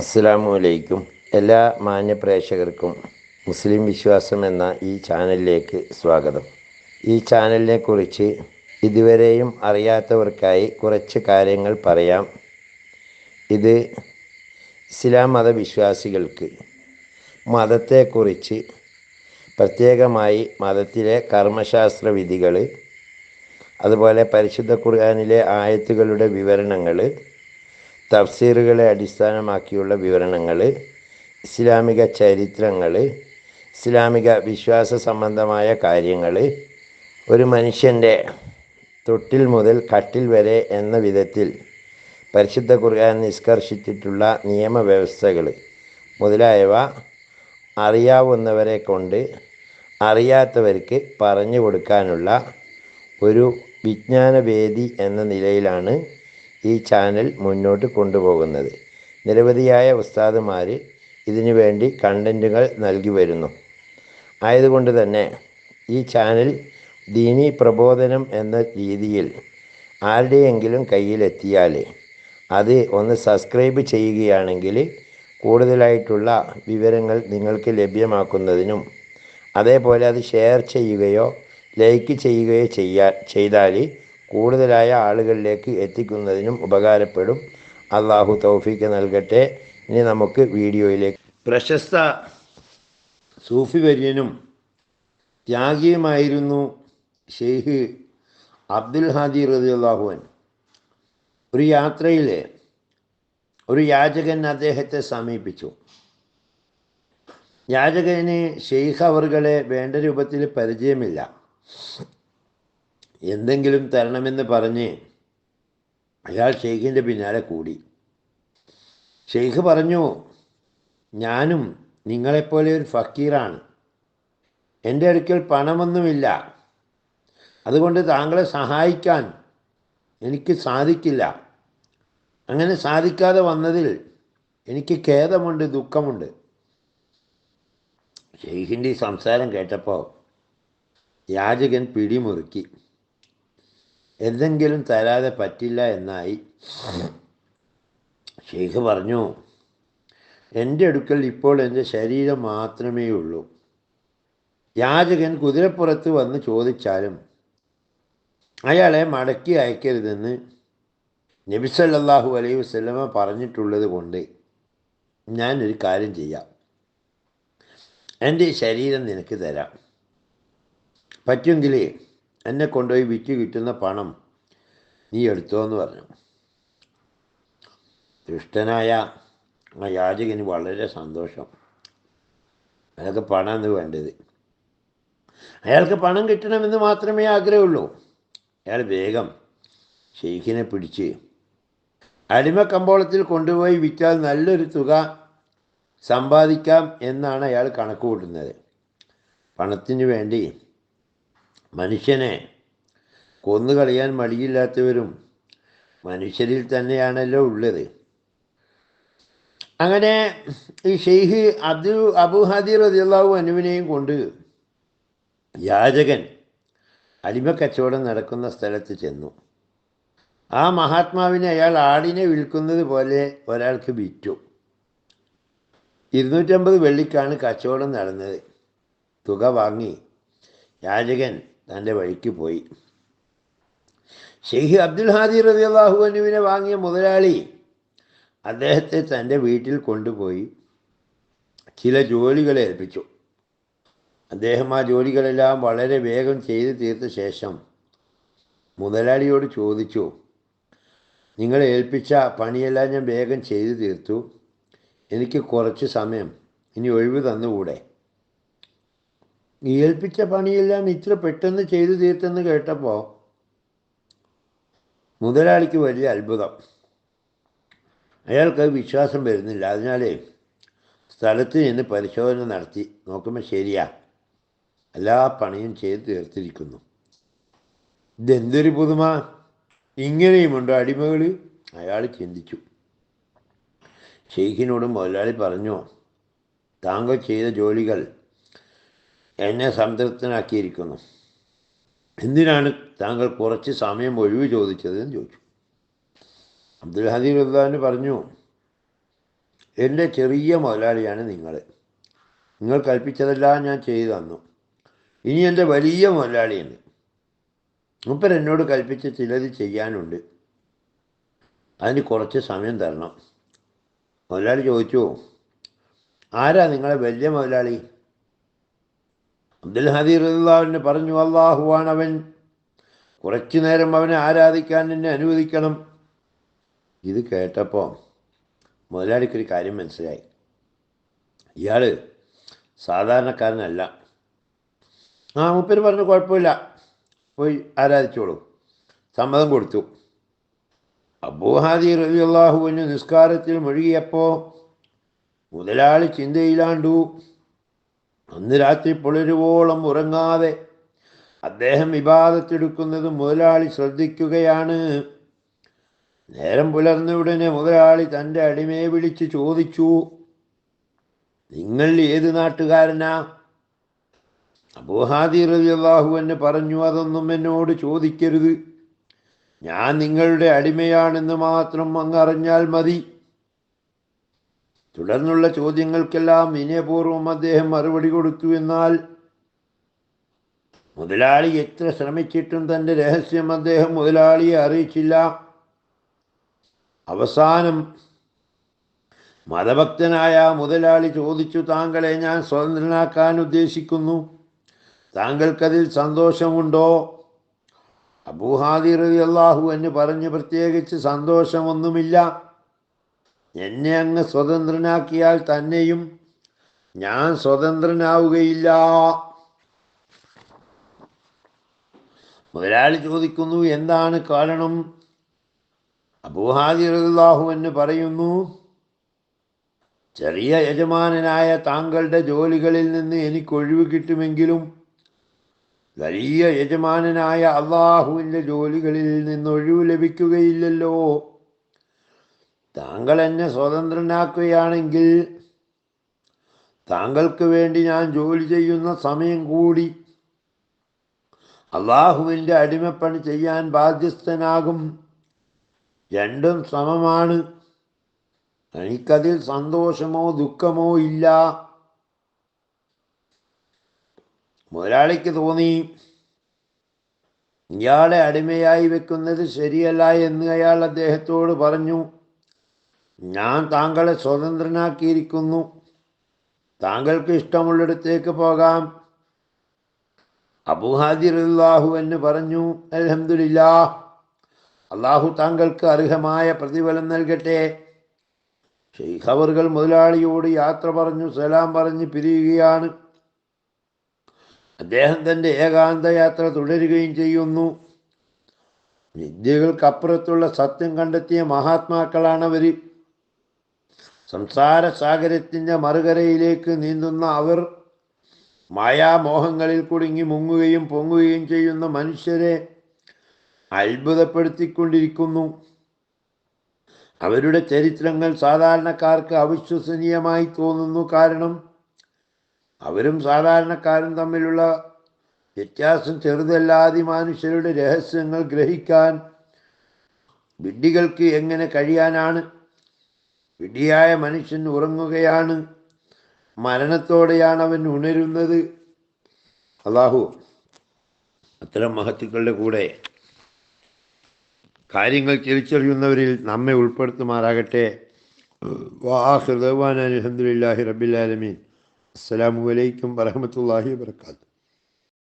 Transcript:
അസ്സലാമു അലൈക്കും. എല്ലാ മാന്യ പ്രേക്ഷകർക്കും മുസ്ലിം വിശ്വാസം എന്ന ഈ ചാനലിലേക്ക് സ്വാഗതം. ഈ ചാനലിനെ കുറിച്ച് ഇതുവരെയും അറിയാത്തവർക്കായി കുറച്ച് കാര്യങ്ങൾ പറയാം. ഇത് ഇസ്ലാം മതവിശ്വാസികൾക്ക് മതത്തെക്കുറിച്ച്, പ്രത്യേകമായി മതത്തിലെ കർമ്മശാസ്ത്ര വിധികൾ, അതുപോലെ പരിശുദ്ധ ഖുർആനിലെ ആയത്തുകളുടെ വിവരണങ്ങൾ, തഫ്സീറുകളെ അടിസ്ഥാനമാക്കിയുള്ള വിവരണങ്ങൾ, ഇസ്ലാമിക ചരിത്രങ്ങൾ, ഇസ്ലാമിക വിശ്വാസ സംബന്ധമായ കാര്യങ്ങൾ, ഒരു മനുഷ്യൻ്റെ തൊട്ടിൽ മുതൽ കട്ടിൽ വരെ എന്ന വിധത്തിൽ പരിശുദ്ധ ഖുർആൻ നിഷ്കർഷിച്ചിട്ടുള്ള നിയമവ്യവസ്ഥകൾ മുതലായവ അറിയാവുന്നവരെ കൊണ്ട് അറിയാത്തവർക്ക് പറഞ്ഞു കൊടുക്കാനുള്ള ഒരു വിജ്ഞാനവേദി എന്ന നിലയിലാണ് ഈ ചാനൽ മുന്നോട്ട് കൊണ്ടുപോകുന്നത്. നിരവധിയായ ഉസ്താദുമാർ ഇതിനു വേണ്ടി കണ്ടൻറ്റുകൾ നൽകി വരുന്നു. ആയതുകൊണ്ട് തന്നെ ഈ ചാനൽ ദീനി പ്രബോധനം എന്ന രീതിയിൽ ആരുടെയെങ്കിലും കയ്യിലെത്തിയാൽ അത് ഒന്ന് സബ്സ്ക്രൈബ് ചെയ്യുകയാണെങ്കിൽ കൂടുതലായിട്ടുള്ള വിവരങ്ങൾ നിങ്ങൾക്ക് ലഭ്യമാക്കുന്നതിനും, അതേപോലെ അത് ഷെയർ ചെയ്യുകയോ ലൈക്ക് ചെയ്യുകയോ ചെയ്താൽ കൂടുതലായ ആളുകളിലേക്ക് എത്തിക്കുന്നതിനും ഉപകാരപ്പെടും. അള്ളാഹു തൗഫീക്ക് നൽകട്ടെ. ഇനി നമുക്ക് വീഡിയോയിലേക്ക്. പ്രശസ്ത സൂഫി വര്യനും ത്യാഗിയുമായിരുന്നു ഷെയ്ഖ് അബ്ദുൽ ഹാദി റളിയല്ലാഹു അൻഹു. ഒരു യാത്രയിൽ ഒരു യാചകൻ അദ്ദേഹത്തെ സമീപിച്ചു. യാചകന് ഷെയ്ഖ് അവർകളെ വേണ്ട രൂപത്തിൽ പരിചയമില്ല. എന്തെങ്കിലും തരണമെന്ന് പറഞ്ഞ് അയാൾ ഷെയ്ഖിൻ്റെ പിന്നാലെ കൂടി. ഷെയ്ഖ് പറഞ്ഞു, ഞാനും നിങ്ങളെപ്പോലെ ഒരു ഫക്കീറാണ്. എൻ്റെ അടുക്കൽ പണമൊന്നുമില്ല. അതുകൊണ്ട് താങ്കളെ സഹായിക്കാൻ എനിക്ക് സാധിക്കില്ല. അങ്ങനെ സാധിക്കാതെ വന്നതിൽ എനിക്ക് ഖേദമുണ്ട്, ദുഃഖമുണ്ട്. ഷെയ്ഖിൻ്റെ ഈ സംസാരം കേട്ടപ്പോൾ യാചകൻ പിടിമുറുക്കി. എന്തെങ്കിലും തരാതെ പറ്റില്ല എന്നായി. ഷെയ്ഖ് പറഞ്ഞു, എൻ്റെ അടുക്കൽ ഇപ്പോൾ എൻ്റെ ശരീരം മാത്രമേ ഉള്ളൂ. യാചകൻ കുതിരപ്പുറത്ത് വന്ന് ചോദിച്ചാലും അയാളെ മടക്കി അയക്കരുതെന്ന് നബി സല്ലല്ലാഹു അലൈഹി വസല്ലമ പറഞ്ഞിട്ടുള്ളത് കൊണ്ട് ഞാനൊരു കാര്യം ചെയ്യാം. എൻ്റെ ശരീരം നിനക്ക് തരാം. പറ്റുമെങ്കിൽ എന്നെ കൊണ്ടുപോയി വിറ്റ് കിട്ടുന്ന പണം നീ എടുത്തോ എന്ന് പറഞ്ഞു. ദുഷ്ടനായ ആ യാചകന് വളരെ സന്തോഷം. അയാൾക്ക് പണമാണ് വേണ്ടത്. അയാൾക്ക് പണം കിട്ടണമെന്ന് മാത്രമേ ആഗ്രഹമുള്ളൂ. അയാൾ വേഗം ഷെയ്ഖിനെ പിടിച്ച് അടിമ കമ്പോളത്തിൽ കൊണ്ടുപോയി വിറ്റാൽ നല്ലൊരു തുക സമ്പാദിക്കാം എന്നാണ് അയാൾ കണക്ക് കൂട്ടുന്നത്. പണത്തിന് വേണ്ടി മനുഷ്യനെ കൊന്നുകളയാൻ മടിയില്ലാത്തവരും മനുഷ്യരിൽ തന്നെയാണല്ലോ ഉള്ളത്. അങ്ങനെ ഈ ഷെയ്ഖ് അബൂ ഹാദി റളിയല്ലാഹു അൻഹുവിനെയും കൊണ്ട് യാചകൻ അടിമക്കച്ചവടം നടക്കുന്ന സ്ഥലത്ത് ചെന്നു. ആ മഹാത്മാവിനെ അയാൾ ആടിനെ വിൽക്കുന്നത് പോലെ ഒരാൾക്ക് വിറ്റു. 250 വെള്ളിക്കാണ് കച്ചവടം നടന്നത്. തുക വാങ്ങി യാചകൻ തൻ്റെ വഴിക്ക് പോയി. ഷെയ്ഖ് അബ്ദുൽ ഹാദി റളിയല്ലാഹു അൻഹുവിനെ വാങ്ങിയ മുതലാളി അദ്ദേഹത്തെ തൻ്റെ വീട്ടിൽ കൊണ്ടുപോയി ചില ജോലികൾ ഏൽപ്പിച്ചു. അദ്ദേഹം ആ ജോലികളെല്ലാം വളരെ വേഗം ചെയ്തു തീർത്ത ശേഷം മുതലാളിയോട് ചോദിച്ചു, നിങ്ങൾ ഏൽപ്പിച്ച പണിയെല്ലാം ഞാൻ വേഗം ചെയ്തു തീർത്തു. എനിക്ക് കുറച്ച് സമയം ഇനി ഒഴിവ് തന്നുകൂടെ? ഏൽപ്പിച്ച പണിയെല്ലാം ഇത്ര പെട്ടെന്ന് ചെയ്തു തീർത്തെന്ന് കേട്ടപ്പോൾ മുതലാളിക്ക് വലിയ അത്ഭുതം. അയാൾക്ക് വിശ്വാസം വരുന്നില്ല. അതിനാലേ സ്ഥലത്ത് നിന്ന് പരിശോധന നടത്തി നോക്കുമ്പോൾ ശരിയാ, എല്ലാ പണിയും ചെയ്ത് തീർത്തിരിക്കുന്നു. ഇതെന്തൊരു പുതുമ! ഇങ്ങനെയുമുണ്ടോ അടിമകൾ? അയാൾ ചിന്തിച്ചു. ഷെയ്ഖിനോട് മുതലാളി പറഞ്ഞു, താങ്കൾ ചെയ്ത ജോലികൾ എന്നെ സംതൃപ്തനാക്കിയിരിക്കുന്നു. എന്തിനാണ് താങ്കൾ കുറച്ച് സമയം ഒഴിവ് ചോദിച്ചതെന്ന് ചോദിച്ചു. അബ്ദുൽ ഹാദി റളിയല്ലാഹു പറഞ്ഞു, എൻ്റെ ചെറിയ മുതലാളിയാണ് നിങ്ങൾ കൽപ്പിച്ചതെല്ലാം ഞാൻ ചെയ്തു തന്നു. ഇനി എൻ്റെ വലിയ മുതലാളിയുണ്ട്, മൂപ്പർ എന്നോട് കൽപ്പിച്ച ചിലത് ചെയ്യാനുണ്ട്, അതിന് കുറച്ച് സമയം തരണം. മുതലാളി ചോദിച്ചു, ആരാ നിങ്ങളെ വലിയ മുതലാളി? അബ്ദുൽ ഹദി റളിയല്ലാഹു പറഞ്ഞു, അള്ളാഹുവാണവൻ. കുറച്ചു നേരം അവനെ ആരാധിക്കാൻ എന്നെ അനുവദിക്കണം. ഇത് കേട്ടപ്പോൾ മുതലാളിക്കൊരു കാര്യം മനസ്സിലായി. ഇയാൾ സാധാരണക്കാരനല്ല. മൂപ്പര് പറഞ്ഞു, കുഴപ്പമില്ല, പോയി ആരാധിച്ചോളൂ. സമ്മതം കൊടുത്തു. അബൂ ഹാദി റളിയല്ലാഹു അൻഹു നിസ്കാരത്തിൽ മുഴുകിയപ്പോൾ മുതലാളി ചിന്തയിലാണ്ടു. അന്ന് രാത്രി പുലരുവോളം ഉറങ്ങാതെ അദ്ദേഹം ഇബാദത്തെടുക്കുന്നത് മുതലാളി ശ്രദ്ധിക്കുകയാണ്. നേരം പുലർന്ന ഉടനെ മുതലാളി തൻ്റെ അടിമയെ വിളിച്ച് ചോദിച്ചു, നിങ്ങൾ ഏത് നാട്ടുകാരനാ? അബൂ ഹാദി റളിയല്ലാഹു അൻഹു പറഞ്ഞു, അതൊന്നും എന്നോട് ചോദിക്കരുത്, ഞാൻ നിങ്ങളുടെ അടിമയാണെന്ന് മാത്രം അങ്ങ് അറിഞ്ഞാൽ മതി. തുടർന്നുള്ള ചോദ്യങ്ങൾക്കെല്ലാം വിനയപൂർവ്വം അദ്ദേഹം മറുപടി കൊടുത്തു. എന്നാൽ മുതലാളി എത്ര ശ്രമിച്ചിട്ടും തൻ്റെ രഹസ്യം അദ്ദേഹം മുതലാളിയെ അറിയിച്ചില്ല. അവസാനം മതഭക്തനായ മുതലാളി ചോദിച്ചു, താങ്കളെ ഞാൻ സ്വതന്ത്രനാക്കാൻ ഉദ്ദേശിക്കുന്നു, താങ്കൾക്കതിൽ സന്തോഷമുണ്ടോ? അബൂ ഹാദി റളിയല്ലാഹു അൻഹു പറഞ്ഞു, പ്രത്യേകിച്ച് സന്തോഷമൊന്നുമില്ല, എന്നെ അങ്ങ് സ്വതന്ത്രനാക്കിയാൽ തന്നെയും ഞാൻ സ്വതന്ത്രനാവുകയില്ല. മുതലാളി ചോദിക്കുന്നു, എന്താണ് കാരണം? അബൂ ഹാദി റളിയല്ലാഹു അൻഹു പറയുന്നു, ചെറിയ യജമാനനായ താങ്കളുടെ ജോലികളിൽ നിന്ന് എനിക്ക് ഒഴിവ് കിട്ടുമെങ്കിലും വലിയ യജമാനനായ അള്ളാഹുവിൻ്റെ ജോലികളിൽ നിന്ന് ഒഴിവ് ലഭിക്കുകയില്ലല്ലോ. താങ്കൾ എന്നെ സ്വതന്ത്രനാക്കുകയാണെങ്കിൽ താങ്കൾക്ക് വേണ്ടി ഞാൻ ജോലി ചെയ്യുന്ന സമയം കൂടി അള്ളാഹുവിൻ്റെ അടിമപ്പണി ചെയ്യാൻ ബാധ്യസ്ഥനാകും. രണ്ടും സമമാണ്. എനിക്കതിൽ സന്തോഷമോ ദുഃഖമോ ഇല്ല. മുതലാളിക്ക് തോന്നി, ഇയാളെ അടിമയായി വെക്കുന്നത് ശരിയല്ല എന്ന്. അയാൾ അദ്ദേഹത്തോട് പറഞ്ഞു, ഞാൻ താങ്കളെ സ്വതന്ത്രനാക്കിയിരിക്കുന്നു, താങ്കൾക്ക് ഇഷ്ടമുള്ളിടത്തേക്ക് പോകാം. അബൂ ഹാദി റളിയല്ലാഹു അൻഹു പറഞ്ഞു, അൽഹംദുലില്ലാഹ്, അള്ളാഹു താങ്കൾക്ക് അർഹമായ പ്രതിഫലം നൽകട്ടെ. ശൈഖ് അവർകൾ മുതലാളിയോട് യാത്ര പറഞ്ഞു സലാം പറഞ്ഞ് പിരിയുകയാണ്. അദ്ദേഹം തൻ്റെ ഏകാന്ത യാത്ര തുടരുകയും ചെയ്യുന്നു. വിദ്യകൾക്കപ്പുറത്തുള്ള സത്യം കണ്ടെത്തിയ മഹാത്മാക്കളാണവർ. സംസാര സാഗരത്തിൻ്റെ മറുകരയിലേക്ക് നീന്തുന്ന അവർ മായാമോഹങ്ങളിൽ കുടുങ്ങി മുങ്ങുകയും പൊങ്ങുകയും ചെയ്യുന്ന മനുഷ്യരെ അത്ഭുതപ്പെടുത്തിക്കൊണ്ടിരിക്കുന്നു. അവരുടെ ചരിത്രങ്ങൾ സാധാരണക്കാർക്ക് അവിശ്വസനീയമായി തോന്നുന്നു. കാരണം അവരും സാധാരണക്കാരും തമ്മിലുള്ള വ്യത്യാസം ചെറുതല്ലാതെ മനുഷ്യരുടെ രഹസ്യങ്ങൾ ഗ്രഹിക്കാൻ വിഡ്ഢികൾക്ക് എങ്ങനെ കഴിയാനാണ്? വിഡ്ഢിയായ മനുഷ്യൻ ഉറങ്ങുകയാണ്, മരണത്തോടെയാണ് അവൻ ഉണരുന്നത്. അല്ലാഹു അത്തരം മഹത്തുക്കളുടെ കൂടെ കാര്യങ്ങൾ തിരിച്ചറിയുന്നവരിൽ നമ്മെ ഉൾപ്പെടുത്തുമാറാകട്ടെ. വആഖിറു ദഅ്വാനാ അൽഹംദുലില്ലാഹി റബ്ബിൽ ആലമീൻ. അസ്സലാമു അലൈക്കും വറഹ്മത്തുള്ളാഹി വബറകാതുഹു.